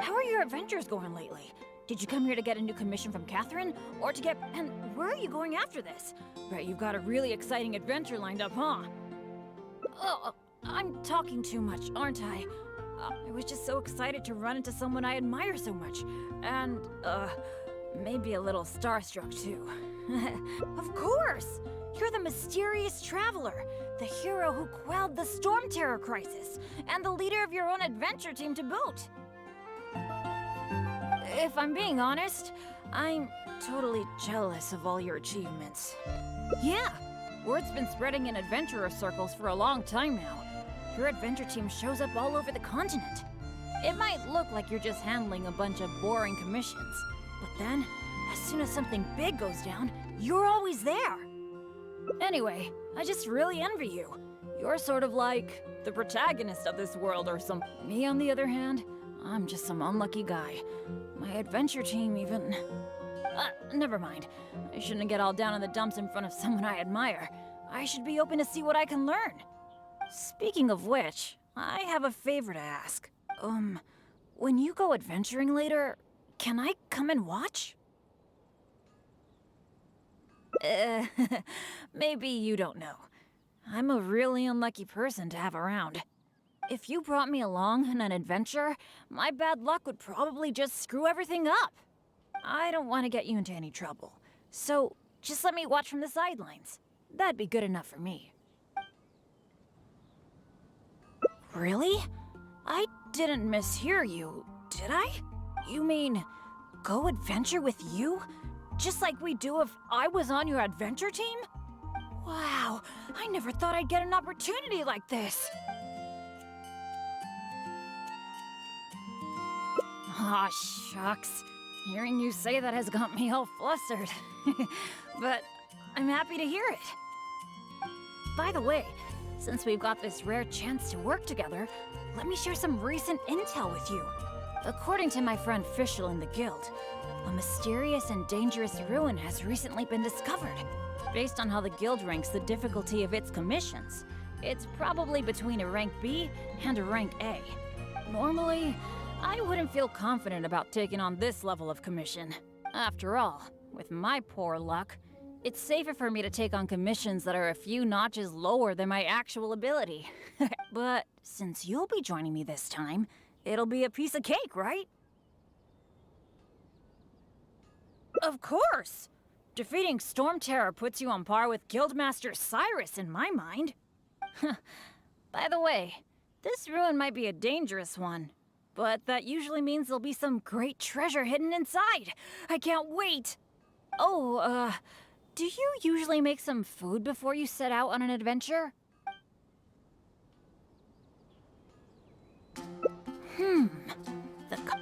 how are your adventures going lately? Did you come here to get a new commission from Catherine? Or to get... And where are you going after this? Bet you've got a really exciting adventure lined up, huh? Oh, I'm talking too much, aren't I? I was just so excited to run into someone I admire so much. And, maybe a little starstruck, too. Of course! You're the mysterious traveler, the hero who quelled the Storm Terror crisis, and the leader of your own adventure team to boot. If I'm being honest, I'm totally jealous of all your achievements. Yeah, word's been spreading in adventurer circles for a long time now. Your adventure team shows up all over the continent. It might look like you're just handling a bunch of boring commissions, but then, as soon as something big goes down, you're always there. Anyway, I just really envy you. You're sort of like the protagonist of this world or something. Me, on the other hand, I'm just some unlucky guy. My adventure team even... never mind. I shouldn't get all down in the dumps in front of someone I admire. I should be open to see what I can learn. Speaking of which, I have a favor to ask. When you go adventuring later, can I come and watch? Maybe you don't know. I'm a really unlucky person to have around. If you brought me along on an adventure, my bad luck would probably just screw everything up. I don't want to get you into any trouble, so just let me watch from the sidelines. That'd be good enough for me. Really? I didn't mishear you, did I? You mean, go adventure with you? Just like we do if I was on your adventure team? Wow, I never thought I'd get an opportunity like this. Aw, shucks. Hearing you say that has got me all flustered. But I'm happy to hear it. By the way, since we've got this rare chance to work together, let me share some recent intel with you. According to my friend Fischl in the guild, a mysterious and dangerous ruin has recently been discovered. Based on how the guild ranks the difficulty of its commissions, it's probably between a rank B and a rank A. Normally, I wouldn't feel confident about taking on this level of commission. After all, with my poor luck, it's safer for me to take on commissions that are a few notches lower than my actual ability. But since you'll be joining me this time, it'll be a piece of cake, right? Of course! Defeating Storm Terror puts you on par with Guildmaster Cyrus in my mind. By the way, this ruin might be a dangerous one, but that usually means there'll be some great treasure hidden inside. I can't wait! Oh, do you usually make some food before you set out on an adventure?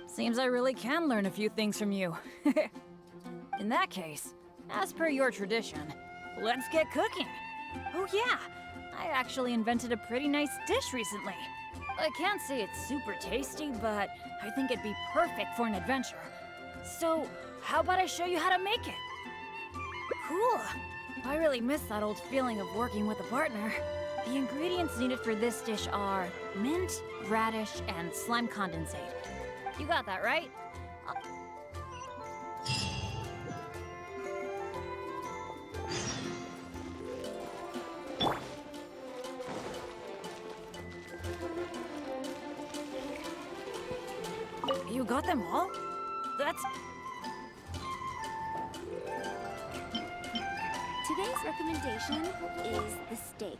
Seems I really can learn a few things from you. In that case, as per your tradition, let's get cooking. Oh yeah, I actually invented a pretty nice dish recently. I can't say it's super tasty, but I think it'd be perfect for an adventure. So, how about I show you how to make it? Cool. I really miss that old feeling of working with a partner. The ingredients needed for this dish are mint, radish, and slime condensate. You got that, right? You got them all? That's... Today's recommendation is the steak.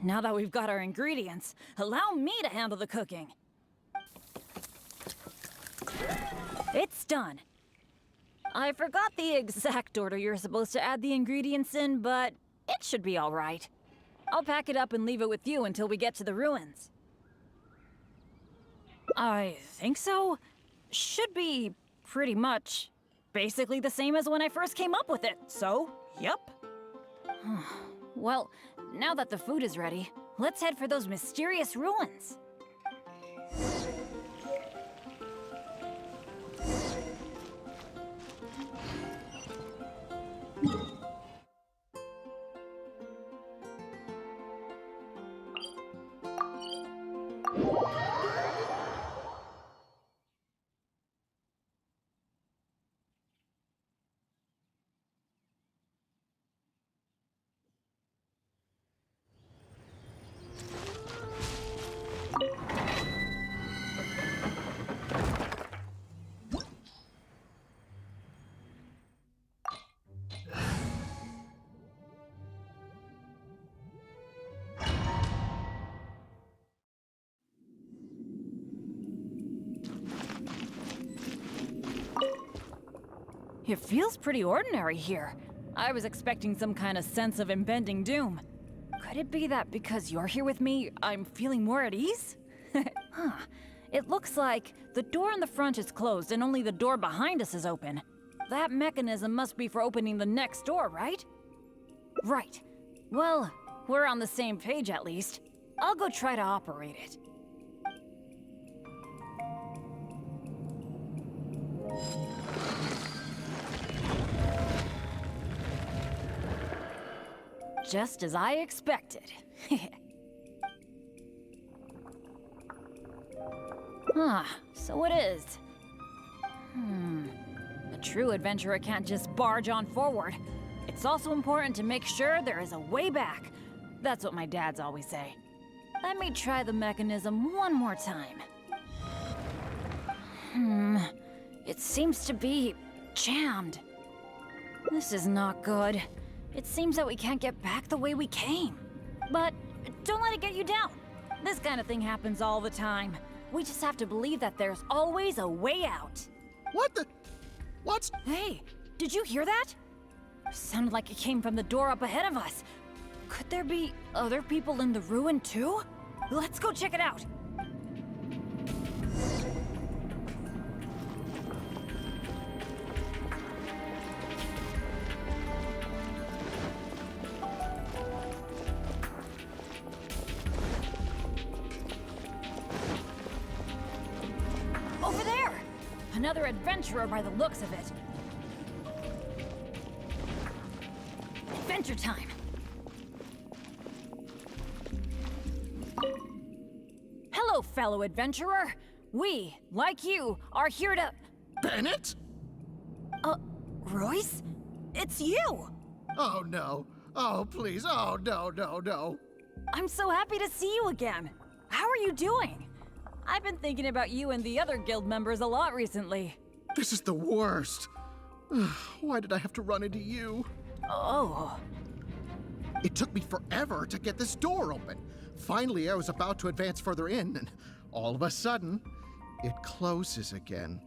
Now that we've got our ingredients, allow me to handle the cooking. It's done. I forgot the exact order you're supposed to add the ingredients in, but it should be all right. I'll pack it up and leave it with you until we get to the ruins. I think so. Should be pretty much basically the same as when I first came up with it, so, yep. Well, now that the food is ready, let's head for those mysterious ruins. It feels pretty ordinary here. I was expecting some kind of sense of impending doom. Could it be that because you're here with me, I'm feeling more at ease? Huh. It looks like the door in the front is closed and only the door behind us is open. That mechanism must be for opening the next door, right? Right. Well, we're on the same page at least. I'll go try to operate it. Just as I expected. Huh, so it is. A true adventurer can't just barge on forward. It's also important to make sure there is a way back. That's what my dads always say. Let me try the mechanism one more time. It seems to be jammed. This is not good. It seems that we can't get back the way we came. But don't let it get you down. This kind of thing happens all the time. We just have to believe that there's always a way out. What the? What's... Hey, did you hear that? Sounded like it came from the door up ahead of us. Could there be other people in the ruin too? Let's go check it out. Over there! Another adventurer by the looks of it. Adventure time! Hello, fellow adventurer! We, like you, are here to... Bennett? Royce? It's you! Oh, no. Oh, please. Oh, no. I'm so happy to see you again. How are you doing? I've been thinking about you and the other guild members a lot recently. This is the worst. Why did I have to run into you? Oh. It took me forever to get this door open. Finally, I was about to advance further in, and all of a sudden, it closes again.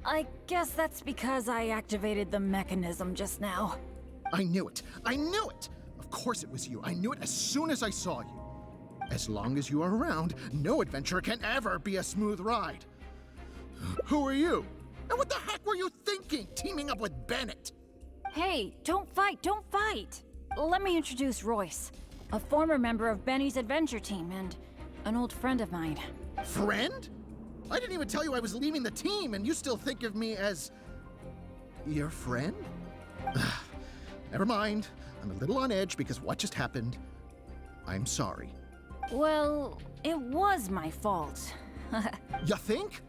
I guess that's because I activated the mechanism just now. I knew it. Of course it was you. I knew it as soon as I saw you. As long as you are around, no adventure can ever be a smooth ride. Who are you? And what the heck were you thinking, teaming up with Bennett? Hey, don't fight. Let me introduce Royce, a former member of Benny's adventure team and an old friend of mine. Friend? I didn't even tell you I was leaving the team, and you still think of me as... your friend? Never mind. I'm a little on edge because what just happened. I'm sorry. Well, it was my fault. You think?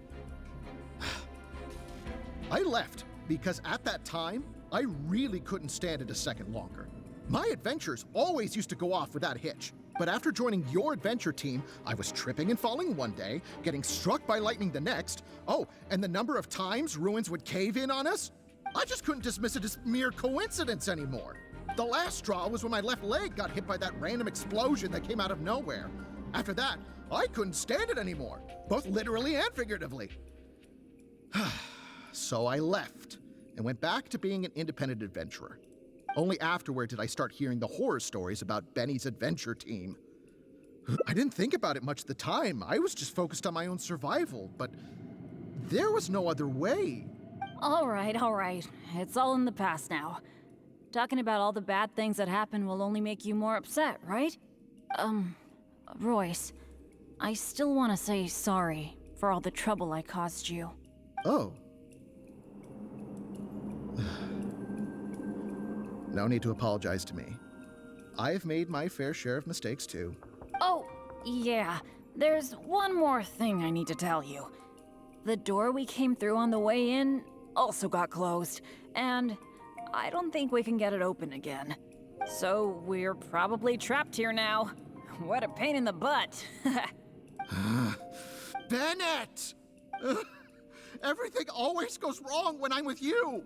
I left because at that time, I really couldn't stand it a second longer. My adventures always used to go off without a hitch. But after joining your adventure team, I was tripping and falling one day, getting struck by lightning the next. Oh, and the number of times ruins would cave in on us? I just couldn't dismiss it as mere coincidence anymore. The last straw was when my left leg got hit by that random explosion that came out of nowhere. After that, I couldn't stand it anymore, both literally and figuratively. So I left and went back to being an independent adventurer. Only afterward did I start hearing the horror stories about Benny's adventure team. I didn't think about it much at the time. I was just focused on my own survival, but there was no other way. All right. It's all in the past now. Talking about all the bad things that happened will only make you more upset, right? Royce, I still want to say sorry for all the trouble I caused you. Oh. No need to apologize to me. I've made my fair share of mistakes too. Oh, yeah. There's one more thing I need to tell you. The door we came through on the way in also got closed, and I don't think we can get it open again. So we're probably trapped here now. What a pain in the butt. Bennett! Everything always goes wrong when I'm with you!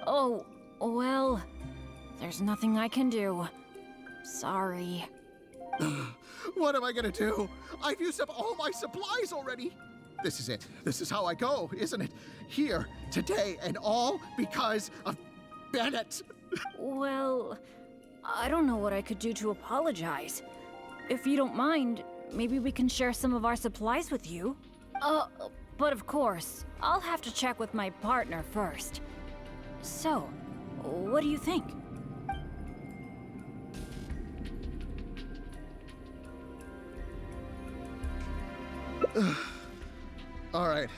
Oh, well, there's nothing I can do. Sorry. What am I gonna do? I've used up all my supplies already! This is it. This is how I go, isn't it? Here, today, and all because of Bennett. Well, I don't know what I could do to apologize. If you don't mind, maybe we can share some of our supplies with you. But of course, I'll have to check with my partner first. So, what do you think? All right.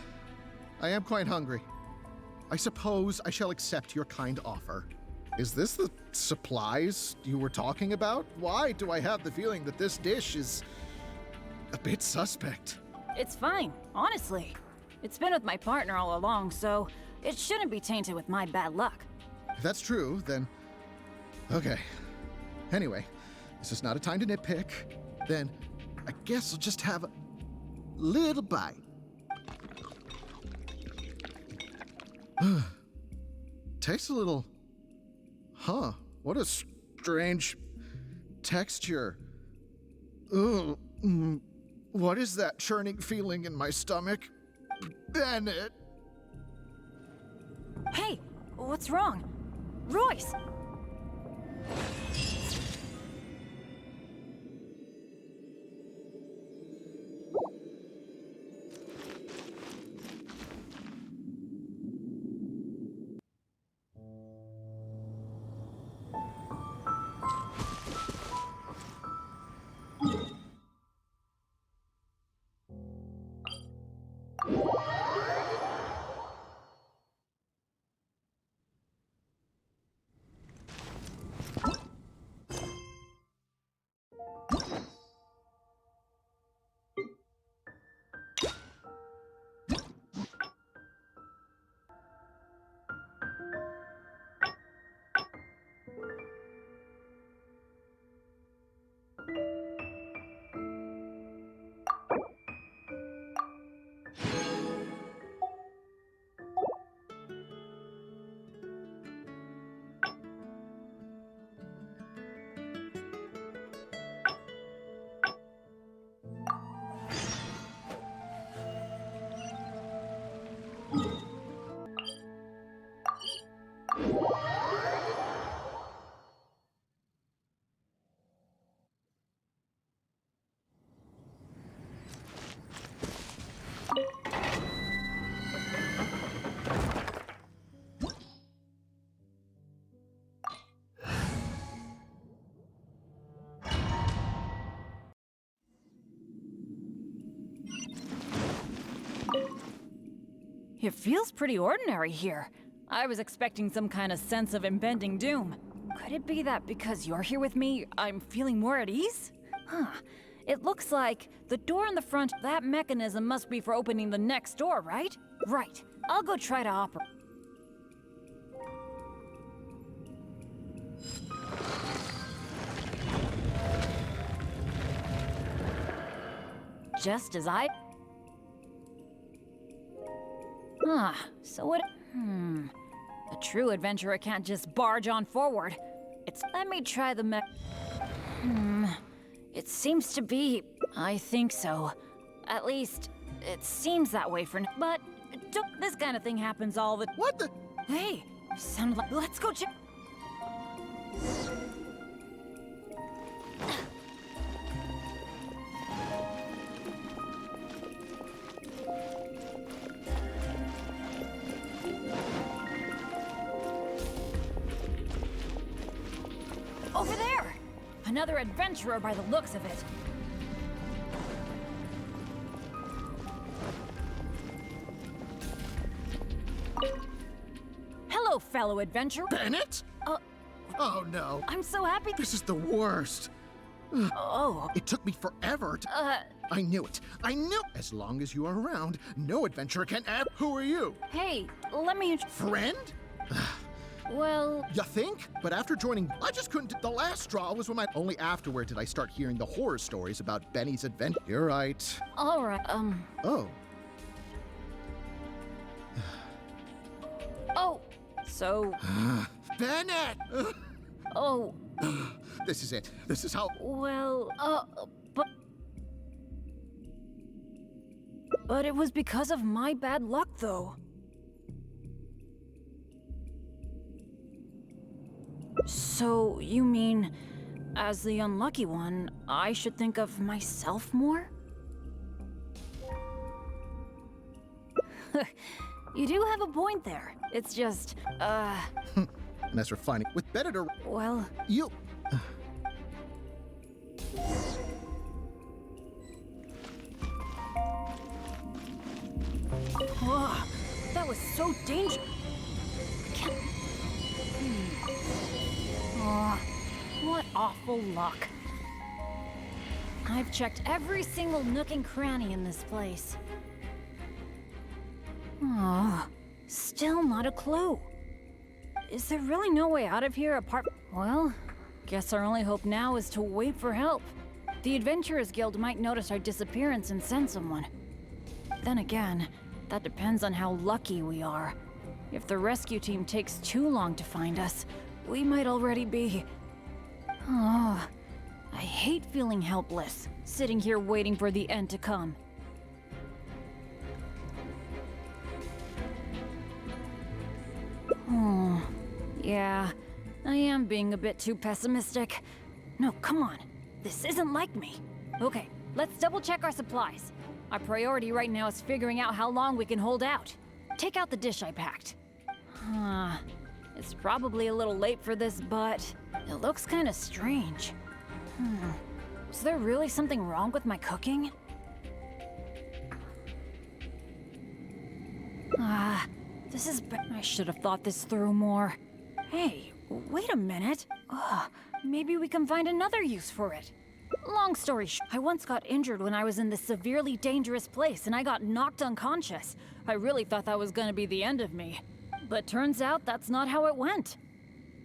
I am quite hungry. I suppose I shall accept your kind offer. Is this the supplies you were talking about? Why do I have the feeling that this dish is a bit suspect? It's fine, honestly. It's been with my partner all along, so it shouldn't be tainted with my bad luck. If that's true, then... okay. Anyway, this is not a time to nitpick. Then, I guess I'll just have a little bite. Tastes a little... huh, what a strange texture. Ugh, what is that churning feeling in my stomach? Bennett! Hey, what's wrong? Royce! It feels pretty ordinary here. I was expecting some kind of sense of impending doom. Could it be that because you're here with me, I'm feeling more at ease? Huh. It looks like the door in the front, that mechanism must be for opening the next door, right? Right. I'll go try to operate. Just as I... so what... A true adventurer can't just barge on forward. Let me try the It seems to be... I think so. At least, it seems that way for now. But, this kind of thing happens all the... What the... Hey, sound like... Let's go check... Over there! Another adventurer by the looks of it. Hello, fellow adventurer. Bennett? Oh no. I'm so happy. This is the worst. Oh. It took me forever to... I knew it. I knew... As long as you are around, no adventurer can ever... Who are you? Hey, let me... Friend? Well... You think? But after joining, I just couldn't... The last straw was when my... Only afterward did I start hearing the horror stories about Benny's adventure. You're right. All right, Oh. Oh, so... Bennett! Oh, This is it. This is how... well, but... But it was because of my bad luck, though. So, you mean, as the unlucky one, I should think of myself more? You do have a point there. It's just, And as for finding with Bennett or well... you... Whoa, that was so dangerous. Oh, what awful luck. I've checked every single nook and cranny in this place. Oh, still not a clue. Is there really no way out of here apart? Well, guess our only hope now is to wait for help. The Adventurers Guild might notice our disappearance and send someone. Then again, that depends on how lucky we are. If the rescue team takes too long to find us, we might already be... Oh, I hate feeling helpless, sitting here waiting for the end to come. Oh, yeah, I am being a bit too pessimistic. No, come on, this isn't like me. Okay, let's double check our supplies. Our priority right now is figuring out how long we can hold out. Take out the dish I packed. It's probably a little late for this, but it looks kind of strange. Was there really something wrong with my cooking? This is I should have thought this through more. Hey, wait a minute. Maybe we can find another use for it. Long story short, I once got injured when I was in this severely dangerous place and I got knocked unconscious. I really thought that was gonna be the end of me. But turns out that's not how it went.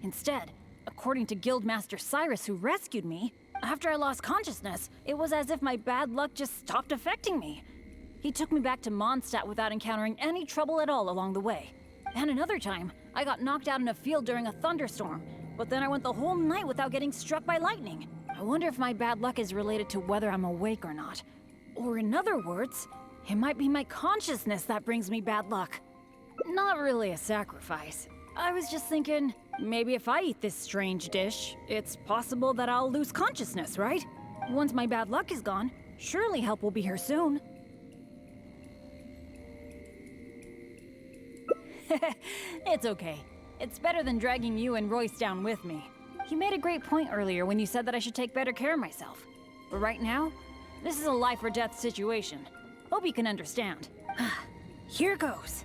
Instead, according to Guildmaster Cyrus, who rescued me, after I lost consciousness, it was as if my bad luck just stopped affecting me. He took me back to Mondstadt without encountering any trouble at all along the way. And another time, I got knocked out in a field during a thunderstorm, but then I went the whole night without getting struck by lightning. I wonder if my bad luck is related to whether I'm awake or not. Or in other words, it might be my consciousness that brings me bad luck. Not really a sacrifice. I was just thinking, maybe if I eat this strange dish, it's possible that I'll lose consciousness, right? Once my bad luck is gone, surely help will be here soon. It's okay. It's better than dragging you and Royce down with me. You made a great point earlier when you said that I should take better care of myself. But right now, this is a life or death situation. Hope you can understand. Here goes.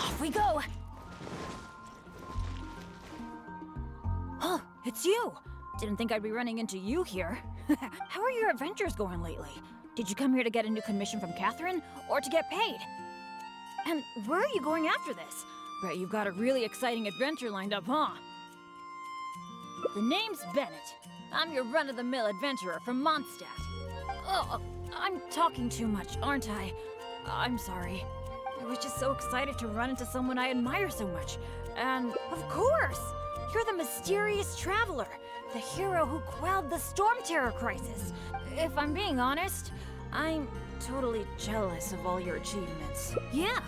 Off we go! Oh, it's you! Didn't think I'd be running into you here. How are your adventures going lately? Did you come here to get a new commission from Catherine, or to get paid? And where are you going after this? Bet you've got a really exciting adventure lined up, huh? The name's Bennett. I'm your run-of-the-mill adventurer from Mondstadt. Oh, I'm talking too much, aren't I? I'm sorry. I was just so excited to run into someone I admire so much. And, of course! You're the mysterious traveler, the hero who quelled the Storm Terror crisis. If I'm being honest, I'm totally jealous of all your achievements. Yeah,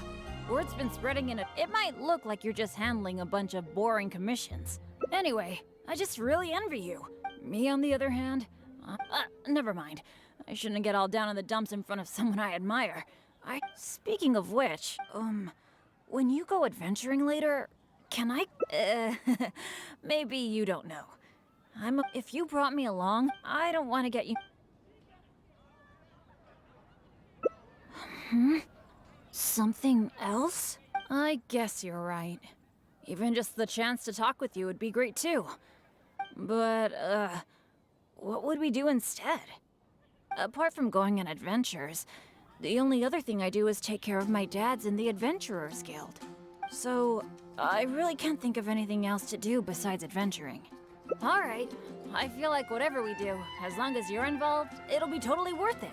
word's been spreading it might look like you're just handling a bunch of boring commissions. Anyway, I just really envy you. Me, on the other hand, never mind. I shouldn't get all down in the dumps in front of someone I admire. Speaking of which, when you go adventuring later, can I, maybe you don't know. If you brought me along, I don't want to get you... Something else? I guess you're right. Even just the chance to talk with you would be great too. But, what would we do instead? Apart from going on adventures, the only other thing I do is take care of my dad's in the Adventurers Guild. So, I really can't think of anything else to do besides adventuring. Alright, I feel like whatever we do, as long as you're involved, it'll be totally worth it.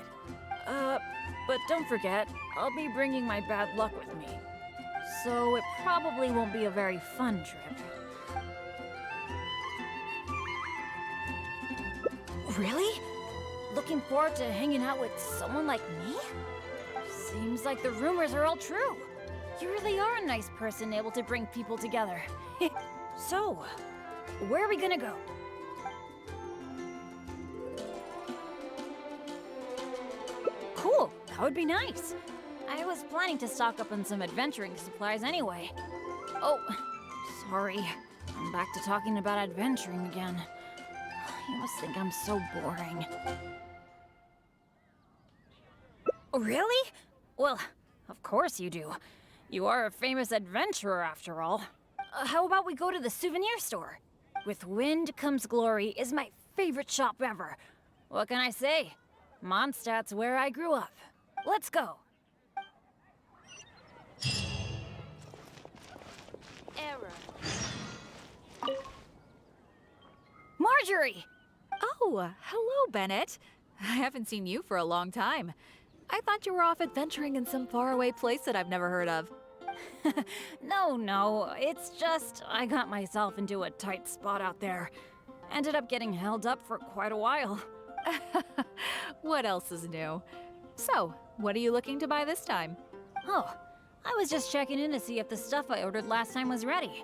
But don't forget, I'll be bringing my bad luck with me. So it probably won't be a very fun trip. Really? Looking forward to hanging out with someone like me? Seems like the rumors are all true. You really are a nice person able to bring people together. So, where are we gonna go? Cool, that would be nice. I was planning to stock up on some adventuring supplies anyway. Oh, sorry. I'm back to talking about adventuring again. You must think I'm so boring. Really? Well, of course you do. You are a famous adventurer after all. How about we go to the souvenir store? With Wind Comes Glory is my favorite shop ever. What can I say? Mondstadt's where I grew up. Let's go. Error. Marjorie! Oh, hello, Bennett. I haven't seen you for a long time. I thought you were off adventuring in some faraway place that I've never heard of. No, it's just I got myself into a tight spot out there. Ended up getting held up for quite a while. What else is new? So, what are you looking to buy this time? Oh, I was just checking in to see if the stuff I ordered last time was ready.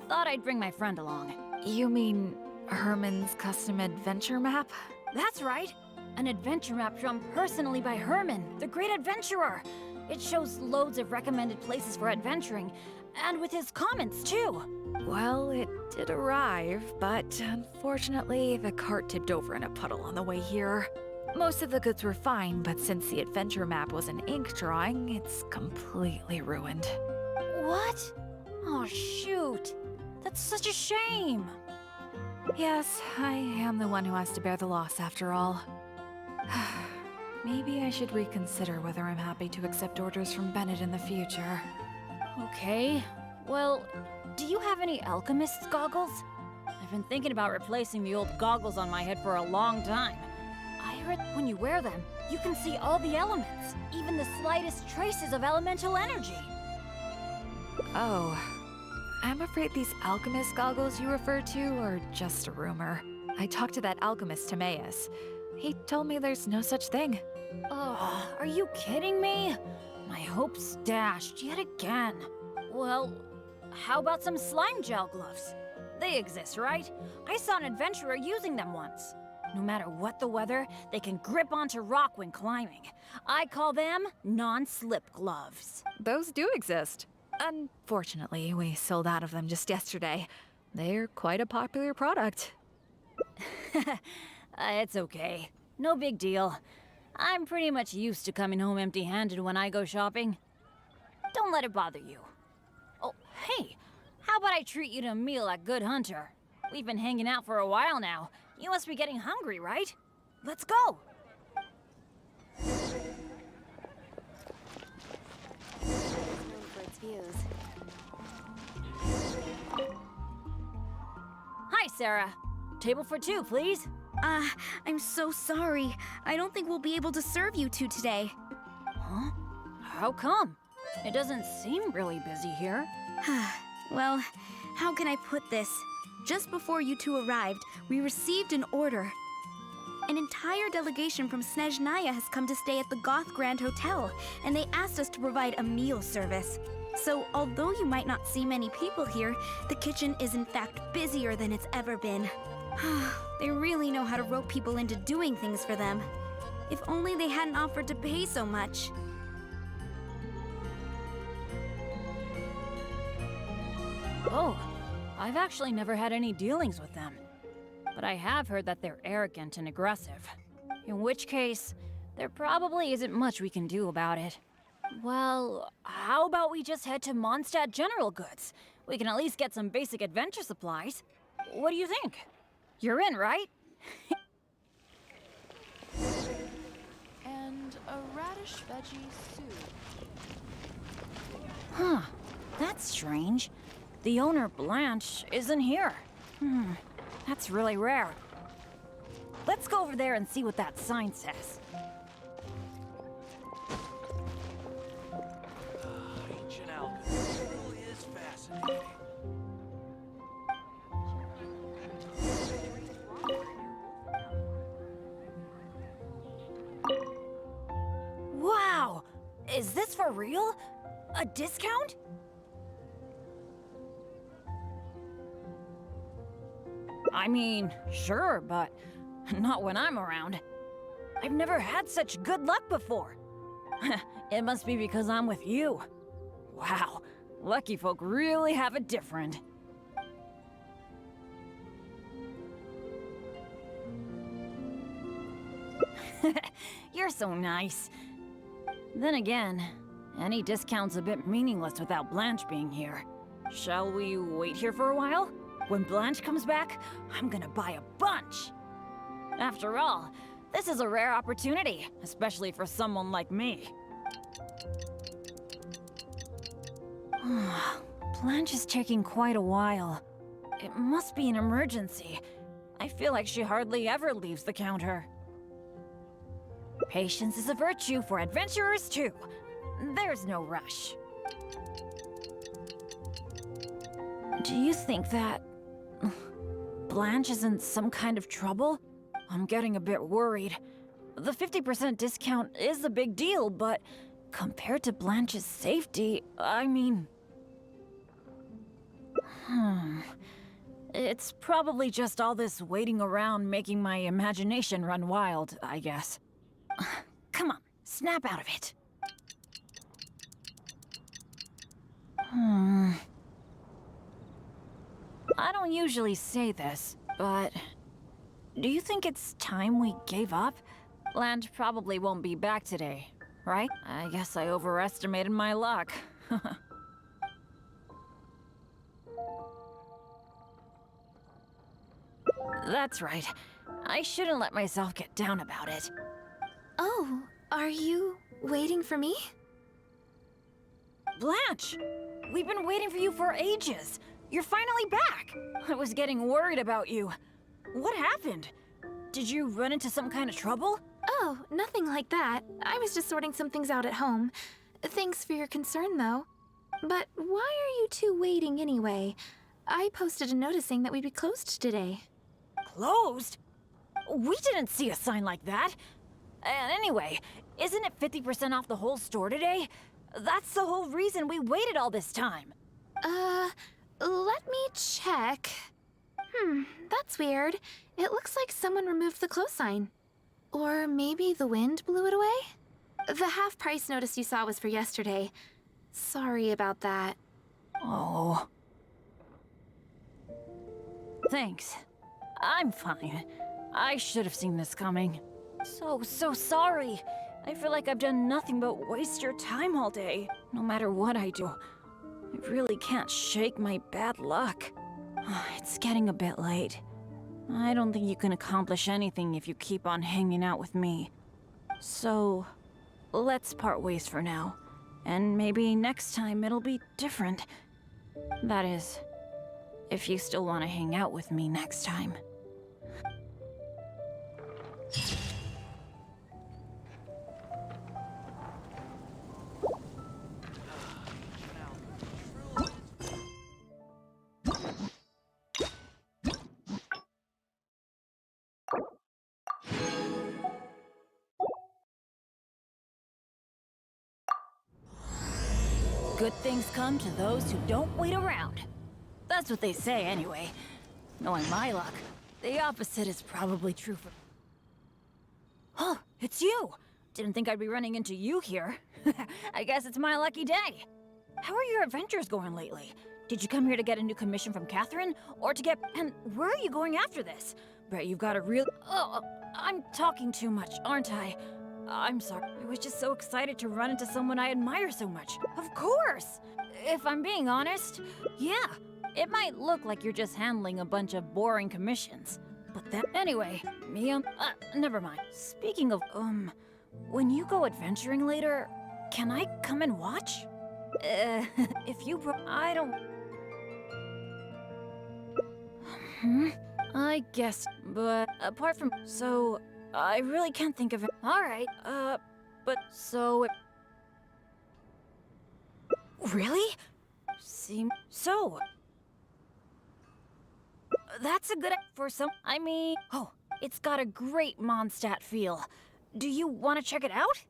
Thought I'd bring my friend along. You mean Herman's custom adventure map? That's right! An adventure map drawn personally by Herman, the great adventurer! It shows loads of recommended places for adventuring, and with his comments too! Well, it did arrive, but unfortunately, the cart tipped over in a puddle on the way here. Most of the goods were fine, but since the adventure map was an ink drawing, it's completely ruined. What? Oh, shoot! That's such a shame! Yes, I am the one who has to bear the loss after all. Maybe I should reconsider whether I'm happy to accept orders from Bennett in the future. Okay, well, do you have any alchemist's goggles? I've been thinking about replacing the old goggles on my head for a long time. I heard when you wear them, you can see all the elements, even the slightest traces of elemental energy. Oh, I'm afraid these alchemist goggles you refer to are just a rumor. I talked to that alchemist Timaeus. He told me there's no such thing. Oh, are you kidding me? My hopes dashed yet again. Well, how about some slime gel gloves? They exist, right? I saw an adventurer using them once. No matter what the weather, they can grip onto rock when climbing. I call them non-slip gloves. Those do exist. Unfortunately, we sold out of them just yesterday. They're quite a popular product. It's okay. No big deal. I'm pretty much used to coming home empty-handed when I go shopping. Don't let it bother you. Oh, hey, how about I treat you to a meal at Good Hunter? We've been hanging out for a while now. You must be getting hungry, right? Let's go! Known for its views. Hi, Sarah. Table for two, please. I'm so sorry. I don't think we'll be able to serve you two today. Huh? How come? It doesn't seem really busy here. Well, how can I put this? Just before you two arrived, we received an order. An entire delegation from Snezhnaya has come to stay at the Goth Grand Hotel, and they asked us to provide a meal service. So, although you might not see many people here, the kitchen is in fact busier than it's ever been. They really know how to rope people into doing things for them. If only they hadn't offered to pay so much. Oh, I've actually never had any dealings with them. But I have heard that they're arrogant and aggressive. In which case, there probably isn't much we can do about it. Well, how about we just head to Mondstadt General Goods? We can at least get some basic adventure supplies. What do you think? You're in, right? And a radish veggie soup. Huh. That's strange. The owner, Blanche, isn't here. That's really rare. Let's go over there and see what that sign says. Ancient alchemy really is fascinating. Wow! Is this for real? A discount? I mean, sure, but not when I'm around. I've never had such good luck before. It must be because I'm with you. Wow, lucky folk really have it different. You're so nice. Then again, any discount's a bit meaningless without Blanche being here. Shall we wait here for a while? When Blanche comes back, I'm gonna buy a bunch. After all, this is a rare opportunity, especially for someone like me. Blanche is taking quite a while. It must be an emergency. I feel like she hardly ever leaves the counter. Patience is a virtue for adventurers too. There's no rush. Do you think that Blanche is in some kind of trouble? I'm getting a bit worried. The 50% discount is a big deal, but compared to Blanche's safety, I mean... It's probably just all this waiting around making my imagination run wild, I guess. Come on, snap out of it. I don't usually say this, but do you think it's time we gave up? Blanche probably won't be back today, right? I guess I overestimated my luck. That's right. I shouldn't let myself get down about it. Oh, are you waiting for me? Blanche! We've been waiting for you for ages. You're finally back. I was getting worried about you. What happened? Did you run into some kind of trouble? Oh, nothing like that. I was just sorting some things out at home. Thanks for your concern, though. But why are you two waiting anyway? I posted a notice saying that we'd be closed today. Closed? We didn't see a sign like that. And anyway, isn't it 50% off the whole store today? That's the whole reason we waited all this time. Let me check. That's weird. It looks like someone removed the close sign. Or maybe the wind blew it away? The half-price notice you saw was for yesterday. Sorry about that. Oh. Thanks. I'm fine. I should have seen this coming. So sorry. I feel like I've done nothing but waste your time all day. No matter what I do, I really can't shake my bad luck. It's getting a bit late. I don't think you can accomplish anything if you keep on hanging out with me. So, let's part ways for now. And maybe next time it'll be different. That is, if you still want to hang out with me next time. Good things come to those who don't wait around. That's what they say anyway. Knowing my luck, the opposite is probably true for... Oh, it's you! Didn't think I'd be running into you here. I guess it's my lucky day. How are your adventures going lately? Did you come here to get a new commission from Catherine? Or to get... And where are you going after this? Bet you've got a real... Oh, I'm talking too much, aren't I? I'm sorry. I was just so excited to run into someone I admire so much. Of course! If I'm being honest, yeah. It might look like you're just handling a bunch of boring commissions. But that... Anyway, never mind. Speaking of, when you go adventuring later, can I come and watch? If you I don't... I guess, but apart from... So, I really can't think of it. Alright, but so... Really? So... That's a good... For some... I mean... Oh, it's got a great Mondstadt feel. Do you want to check it out?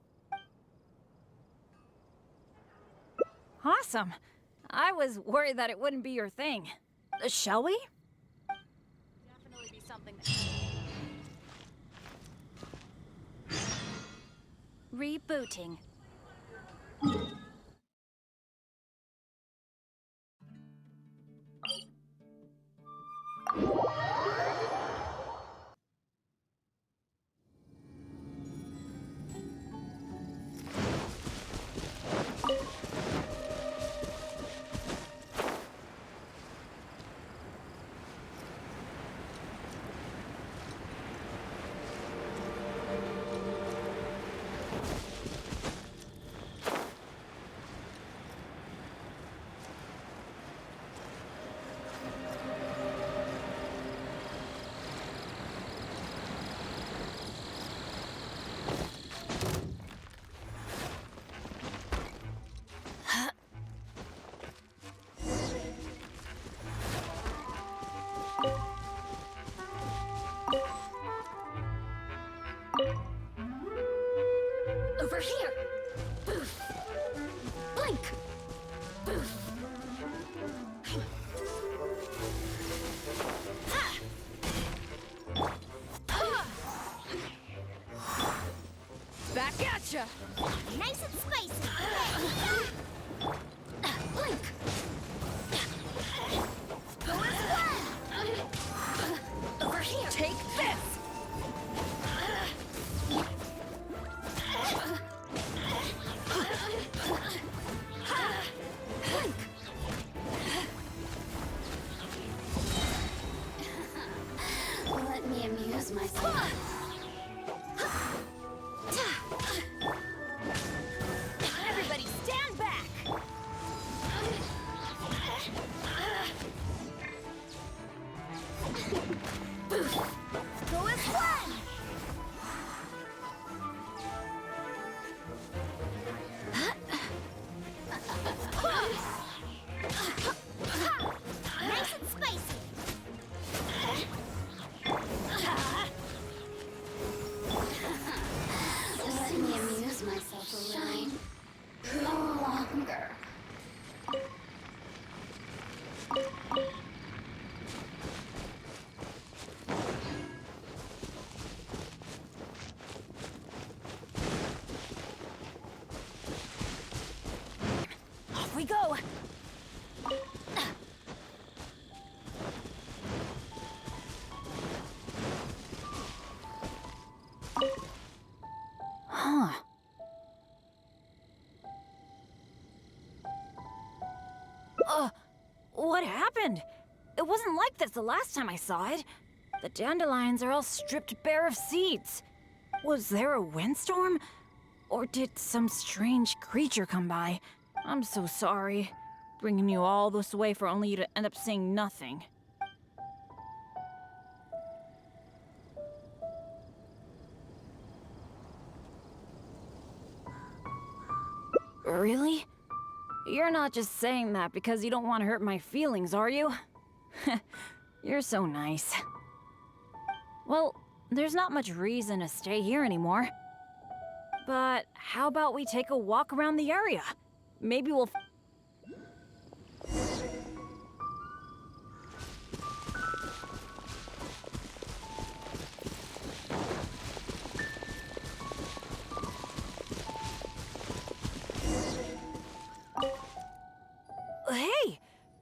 Awesome. I was worried that it wouldn't be your thing. Shall we? Definitely be something Rebooting. Over here! Boof! Blink! Boof! Back at ya! Nice and spicy. Blink! Go as one. Over here! Take this! Let me amuse myself. Everybody stand back! Go as one. Nice and spicy. Let me amuse myself a little longer. Off we go! Huh. What happened? It wasn't like this the last time I saw it. The dandelions are all stripped bare of seeds. Was there a windstorm? Or did some strange creature come by? I'm so sorry. Bringing you all this way for only you to end up seeing nothing. Really? You're not just saying that because you don't want to hurt my feelings, are you? You're so nice. Well, there's not much reason to stay here anymore. But how about we take a walk around the area? Maybe we'll...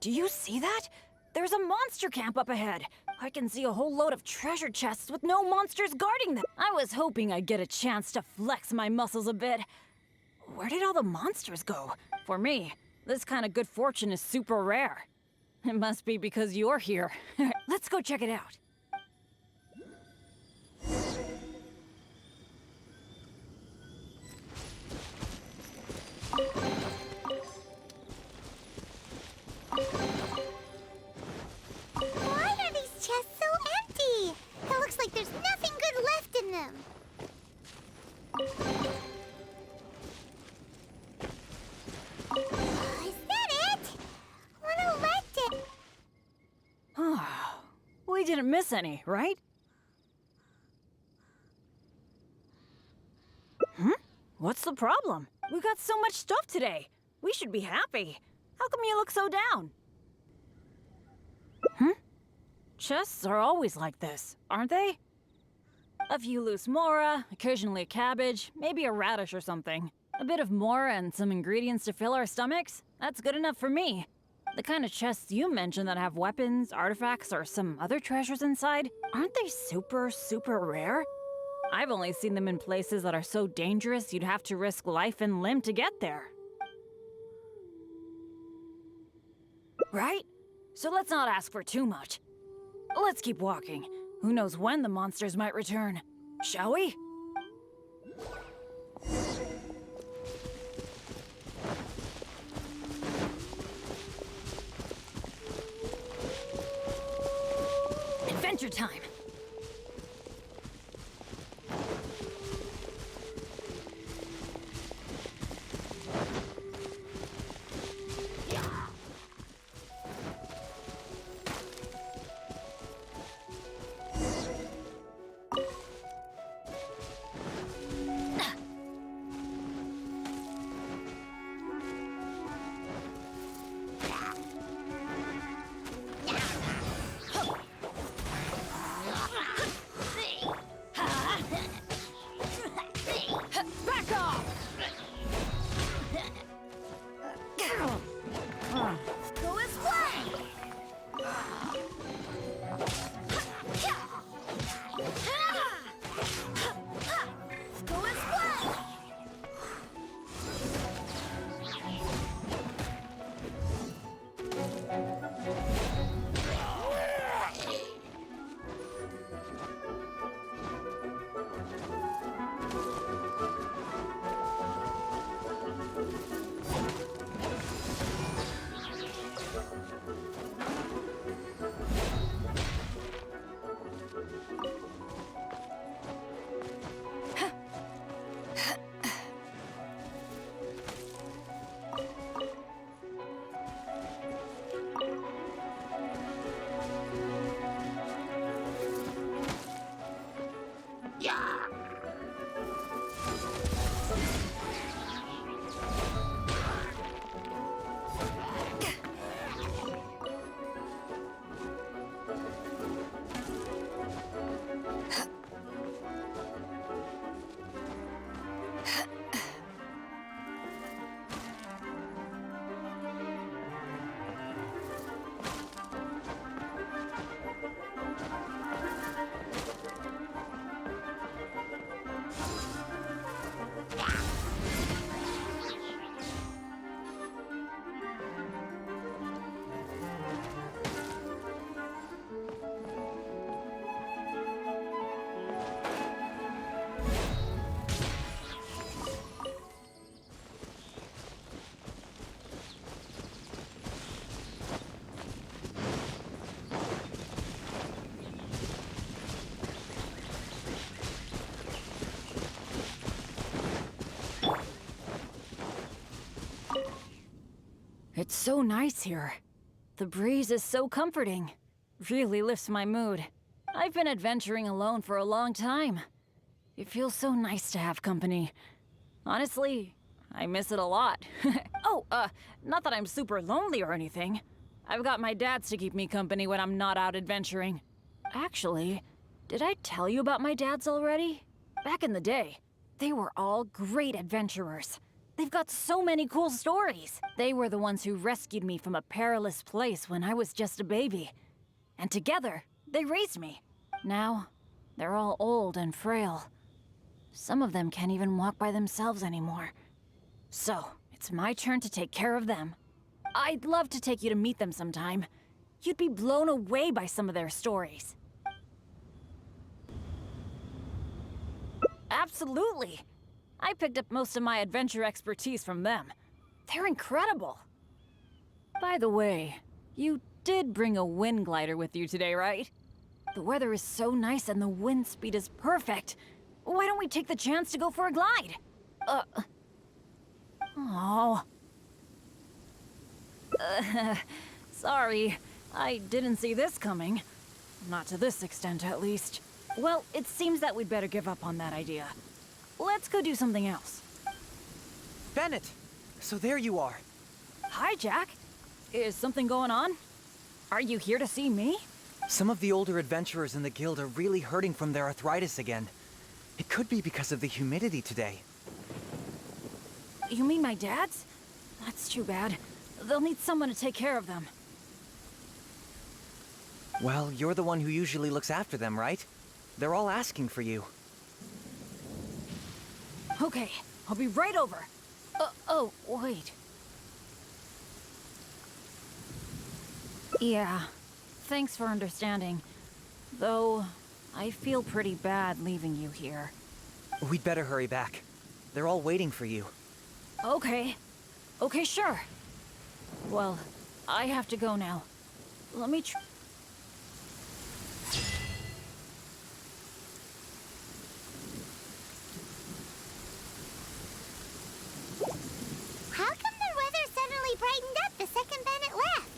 Do you see that? There's a monster camp up ahead. I can see a whole load of treasure chests with no monsters guarding them. I was hoping I'd get a chance to flex my muscles a bit. Where did all the monsters go? For me, this kind of good fortune is super rare. It must be because you're here. Let's go check it out. Why are these chests so empty? It looks like there's nothing good left in them. Is that it? Wanna let it? We didn't miss any, right? What's the problem? We got so much stuff today. We should be happy. How come you look so down? Chests are always like this, aren't they? A few loose mora, occasionally a cabbage, maybe a radish or something. A bit of mora and some ingredients to fill our stomachs? That's good enough for me. The kind of chests you mentioned that have weapons, artifacts, or some other treasures inside, aren't they super, super rare? I've only seen them in places that are so dangerous you'd have to risk life and limb to get there. Right? So let's not ask for too much. Let's keep walking. Who knows when the monsters might return? Shall we? Adventure time! It's so nice here. The breeze is so comforting. Really lifts my mood. I've been adventuring alone for a long time. It feels so nice to have company. Honestly, I miss it a lot. Not that I'm super lonely or anything. I've got my dads to keep me company when I'm not out adventuring. Actually, did I tell you about my dads already? Back in the day, they were all great adventurers. They've got so many cool stories. They were the ones who rescued me from a perilous place when I was just a baby. And together, they raised me. Now, they're all old and frail. Some of them can't even walk by themselves anymore. So, it's my turn to take care of them. I'd love to take you to meet them sometime. You'd be blown away by some of their stories. Absolutely! I picked up most of my adventure expertise from them. They're incredible. By the way, you did bring a wind glider with you today, right? The weather is so nice and the wind speed is perfect. Why don't we take the chance to go for a glide? Oh. Sorry. I didn't see this coming. Not to this extent, at least. Well, it seems that we'd better give up on that idea. Let's go do something else. Bennett! So there you are. Hi, Jack. Is something going on? Are you here to see me? Some of the older adventurers in the guild are really hurting from their arthritis again. It could be because of the humidity today. You mean my dad's? That's too bad. They'll need someone to take care of them. Well, you're the one who usually looks after them, right? They're all asking for you. Okay, I'll be right over. Oh, wait. Yeah, thanks for understanding. Though, I feel pretty bad leaving you here. We'd better hurry back. They're all waiting for you. Okay. Okay, sure. Well, I have to go now. Let me How come the weather suddenly brightened up the second Bennett left?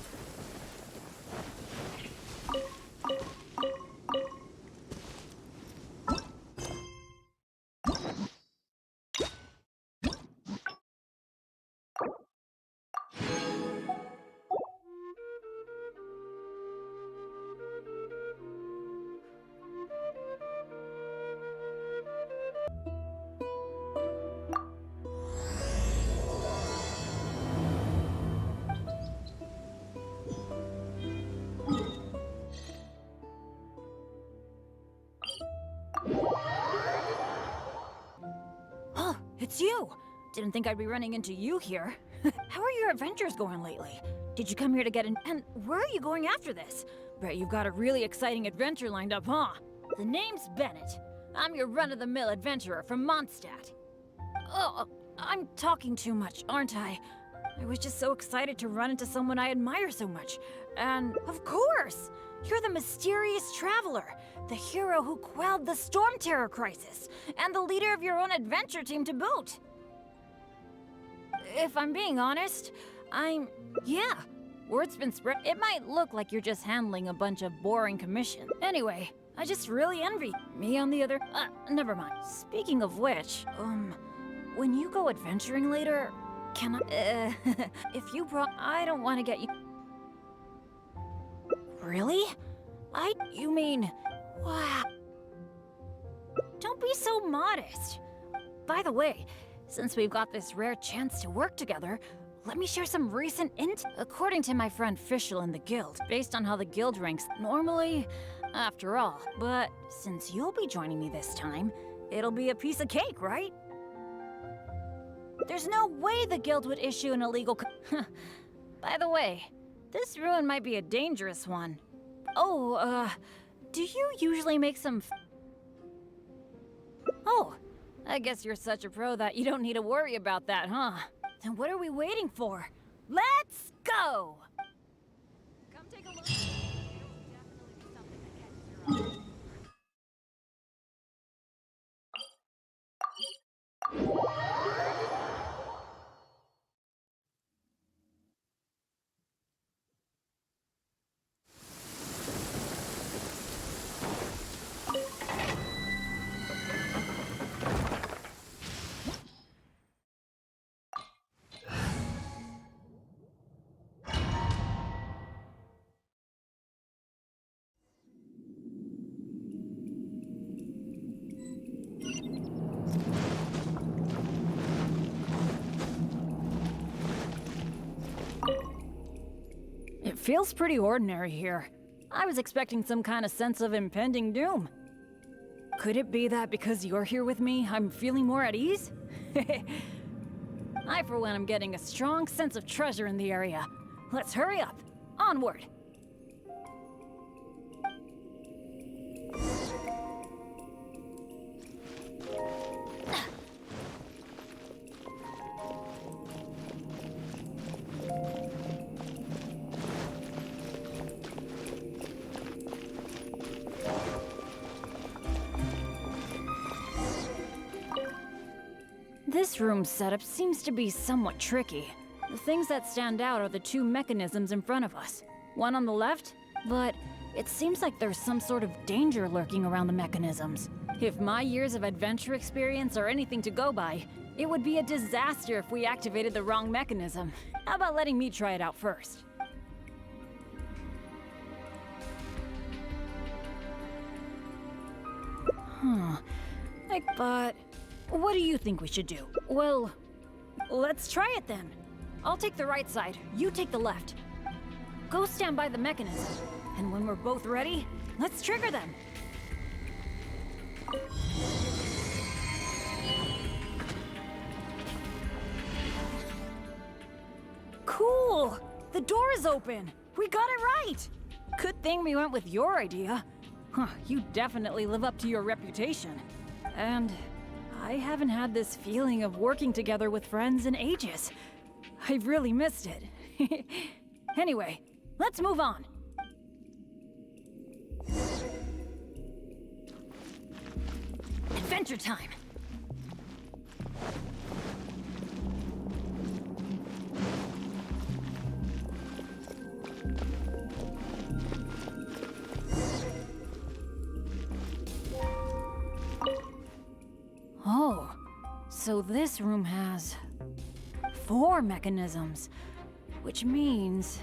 Oh, it's you! Didn't think I'd be running into you here. How are your adventures going lately? Did you come here to get an... And where are you going after this? Bet you've got a really exciting adventure lined up, huh? The name's Bennett. I'm your run-of-the-mill adventurer from Mondstadt. Oh, I'm talking too much, aren't I? I was just so excited to run into someone I admire so much. And, of course! You're the mysterious traveler, the hero who quelled the Storm Terror crisis, and the leader of your own adventure team to boot. If I'm being honest, yeah, word's been spread. It might look like you're just handling a bunch of boring commission. Anyway, I just really envy me on the other... never mind. Speaking of which, when you go adventuring later, can I... if you I don't want to get you... Really? You mean... Wow. Don't be so modest. By the way, since we've got this rare chance to work together, let me share some recent According to my friend Fischl in the guild, based on how the guild ranks normally, after all. But since you'll be joining me this time, it'll be a piece of cake, right? There's no way the guild would issue an illegal By the way, this ruin might be a dangerous one. Oh, do you usually make some Oh, I guess you're such a pro that you don't need to worry about that, huh? Then what are we waiting for? Let's go! Come take a look. It'll definitely be something that catches your eye. feels pretty ordinary here. I was expecting some kind of sense of impending doom. Could it be that because you're here with me, I'm feeling more at ease? I, for one, am getting a strong sense of treasure in the area. Let's hurry up. Onward. This room's setup seems to be somewhat tricky. The things that stand out are the two mechanisms in front of us. One on the left, but it seems like there's some sort of danger lurking around the mechanisms. If my years of adventure experience are anything to go by, it would be a disaster if we activated the wrong mechanism. How about letting me try it out first? But what do you think we should do? Well, let's try it then. I'll take the right side, you take the left. Go stand by the mechanism, and when we're both ready, let's trigger them. Cool! The door is open! We got it right! Good thing we went with your idea. You definitely live up to your reputation. And I haven't had this feeling of working together with friends in ages. I've really missed it. Anyway, let's move on. Adventure time! Oh, so this room has 4 mechanisms, which means...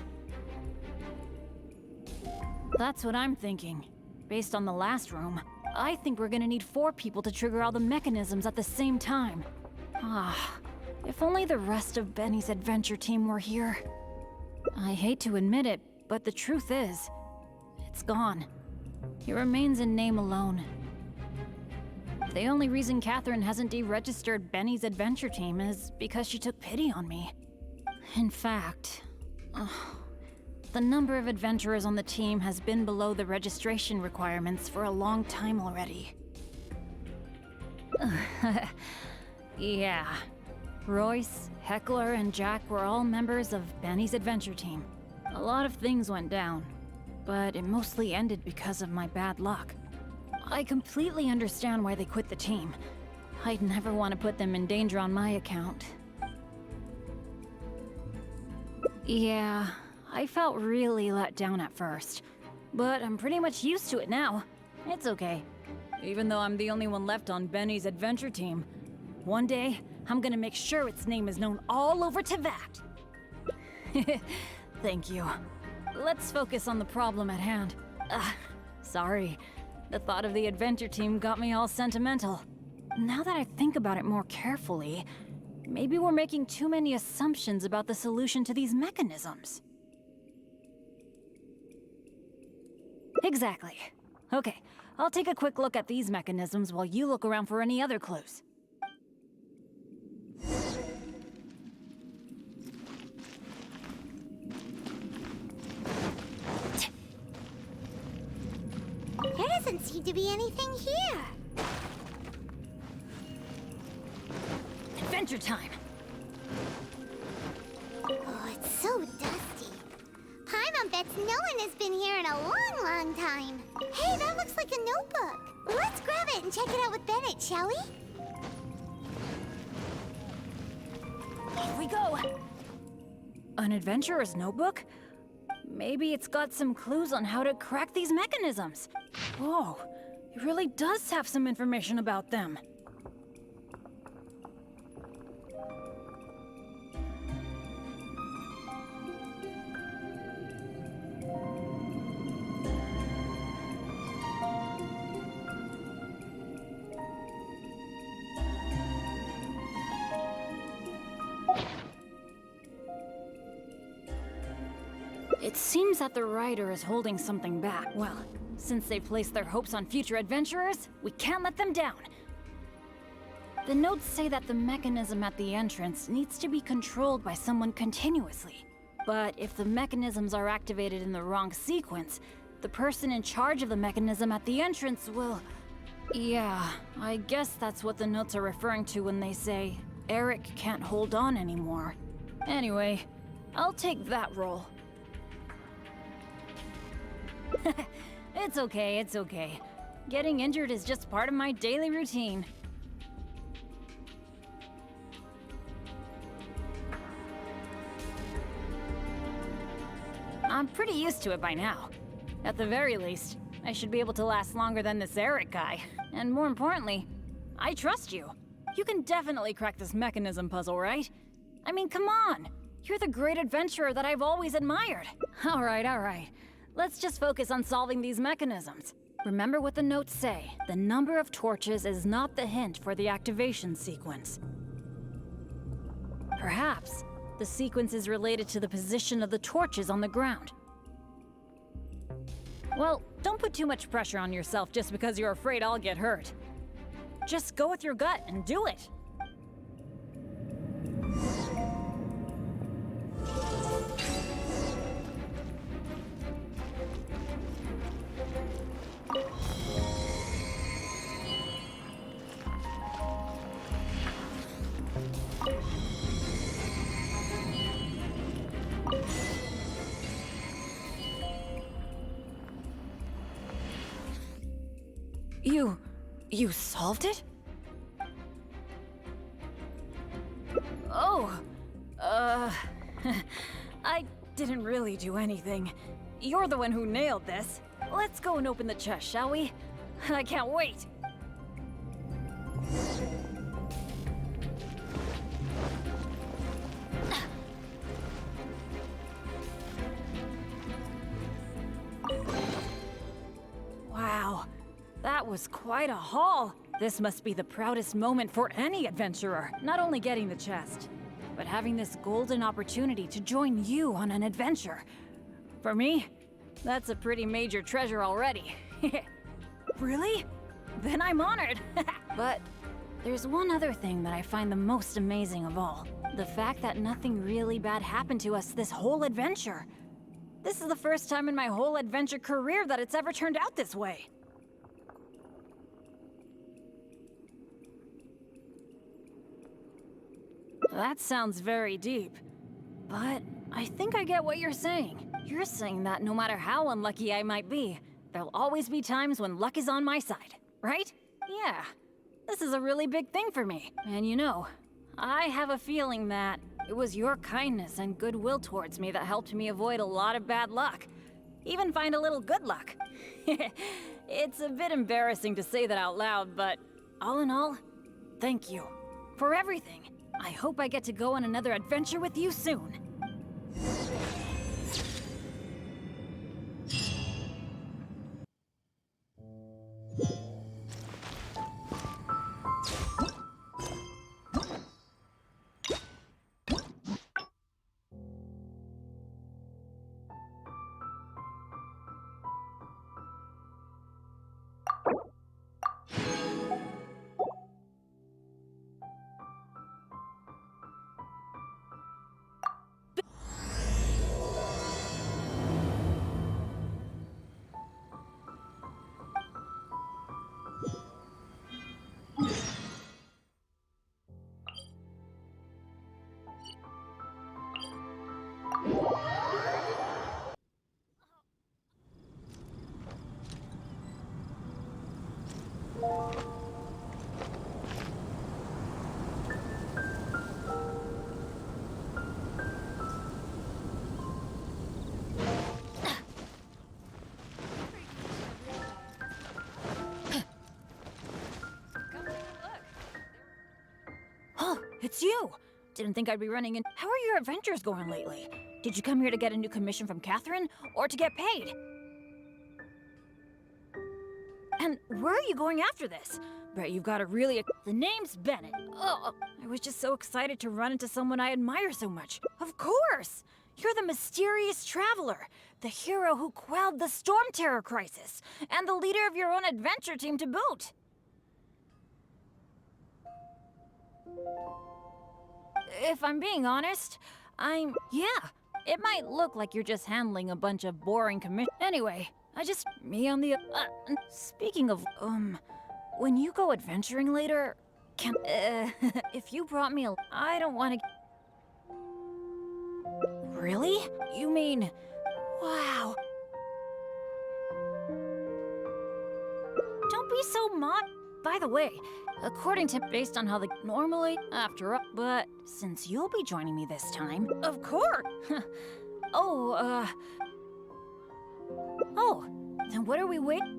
That's what I'm thinking. Based on the last room, I think we're gonna need 4 people to trigger all the mechanisms at the same time. If only the rest of Benny's adventure team were here. I hate to admit it, but the truth is, it's gone. It remains in name alone. The only reason Catherine hasn't deregistered Benny's adventure team is because she took pity on me. In fact, the number of adventurers on the team has been below the registration requirements for a long time already. Yeah. Royce, Heckler, and Jack were all members of Benny's adventure team. A lot of things went down, but it mostly ended because of my bad luck. I completely understand why they quit the team. I'd never want to put them in danger on my account. Yeah, I felt really let down at first, but I'm pretty much used to it now. It's okay. Even though I'm the only one left on Benny's adventure team, one day, I'm gonna make sure its name is known all over Teyvat. Thank you. Let's focus on the problem at hand. Sorry. The thought of the adventure team got me all sentimental. Now that I think about it more carefully, maybe we're making too many assumptions about the solution to these mechanisms. Exactly. Okay, I'll take a quick look at these mechanisms while you look around for any other clues. There doesn't seem to be anything here. Adventure time! Oh, it's so dusty. Paimon bets no one has been here in a long, long time. Hey, that looks like a notebook. Let's grab it and check it out with Bennett, shall we? Here we go! An adventurer's notebook? Maybe it's got some clues on how to crack these mechanisms. Whoa, it really does have some information about them. It seems that the writer is holding something back. Well, since they placed their hopes on future adventurers, we can't let them down. The notes say that the mechanism at the entrance needs to be controlled by someone continuously. But if the mechanisms are activated in the wrong sequence, the person in charge of the mechanism at the entrance will... Yeah, I guess that's what the notes are referring to when they say Eric can't hold on anymore. Anyway, I'll take that role. It's okay, it's okay. Getting injured is just part of my daily routine. I'm pretty used to it by now. At the very least, I should be able to last longer than this Eric guy. And more importantly, I trust you. You can definitely crack this mechanism puzzle, right? I mean, come on! You're the great adventurer that I've always admired. Alright. Let's just focus on solving these mechanisms. Remember what the notes say. The number of torches is not the hint for the activation sequence. Perhaps the sequence is related to the position of the torches on the ground. Well, don't put too much pressure on yourself just because you're afraid I'll get hurt. Just go with your gut and do it. You solved it? Oh, I didn't really do anything. You're the one who nailed this. Let's go and open the chest, shall we? I can't wait. Wow. That was quite a haul. This must be the proudest moment for any adventurer. Not only getting the chest, but having this golden opportunity to join you on an adventure. For me, that's a pretty major treasure already. Really? Then I'm honored. But there's one other thing that I find the most amazing of all. The fact that nothing really bad happened to us this whole adventure. This is the first time in my whole adventure career that it's ever turned out this way. That sounds very deep, but I think I get what you're saying. You're saying that no matter how unlucky I might be, there'll always be times when luck is on my side, right? Yeah, this is a really big thing for me. And you know, I have a feeling that it was your kindness and goodwill towards me that helped me avoid a lot of bad luck. Even find a little good luck. It's a bit embarrassing to say that out loud, but all in all, thank you for everything. I hope I get to go on another adventure with you soon. It's you! Didn't think I'd be running in. How are your adventures going lately? Did you come here to get a new commission from Catherine, or to get paid? And where are you going after this? Bet you've got a really... The name's Bennett. Oh, I was just so excited to run into someone I admire so much. Of course! You're the mysterious traveler, the hero who quelled the Storm Terror crisis, and the leader of your own adventure team to boot. If I'm being honest, yeah, it might look like you're just handling a bunch of boring Anyway, me on the, speaking of, when you go adventuring later, if you brought me I don't want to. Really? You mean, wow. Don't be so By the way, according to based on how normally, after all, but since you'll be joining me this time, of course. Oh, then what are we waiting?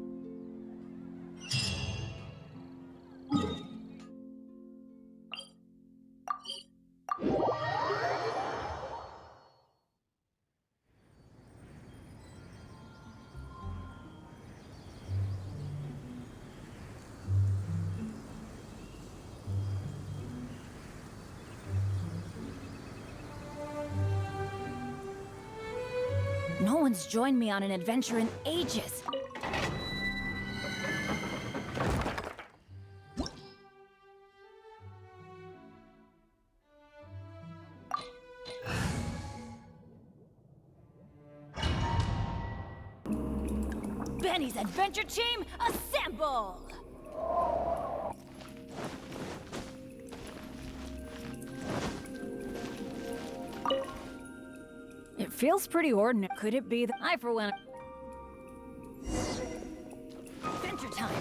No one's joined me on an adventure in ages. Benny's adventure team, assemble! It feels pretty ordinary. Could it be that I, for one... Adventure time!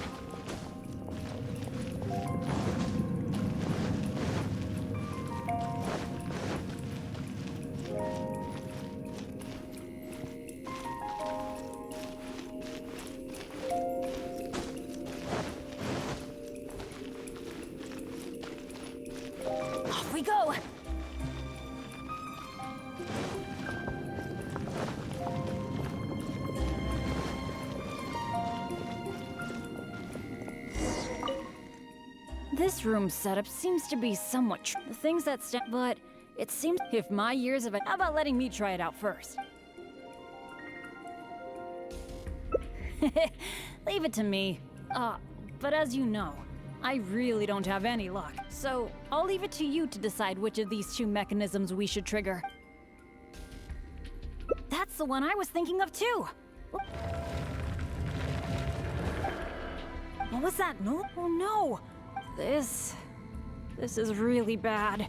Off we go! This room's setup seems to be somewhat the things that but it seems if my years of it. How about letting me try it out first? Leave it to me. But as you know, I really don't have any luck. So I'll leave it to you to decide which of these two mechanisms we should trigger. That's the one I was thinking of too. What was that? No? Oh no! This is really bad.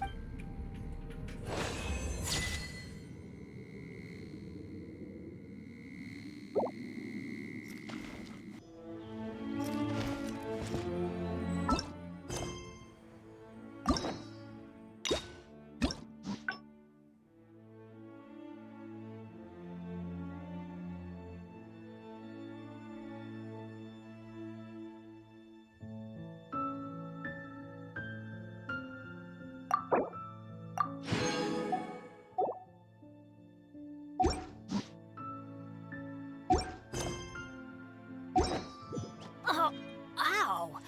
Ow!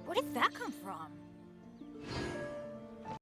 Where did that come from?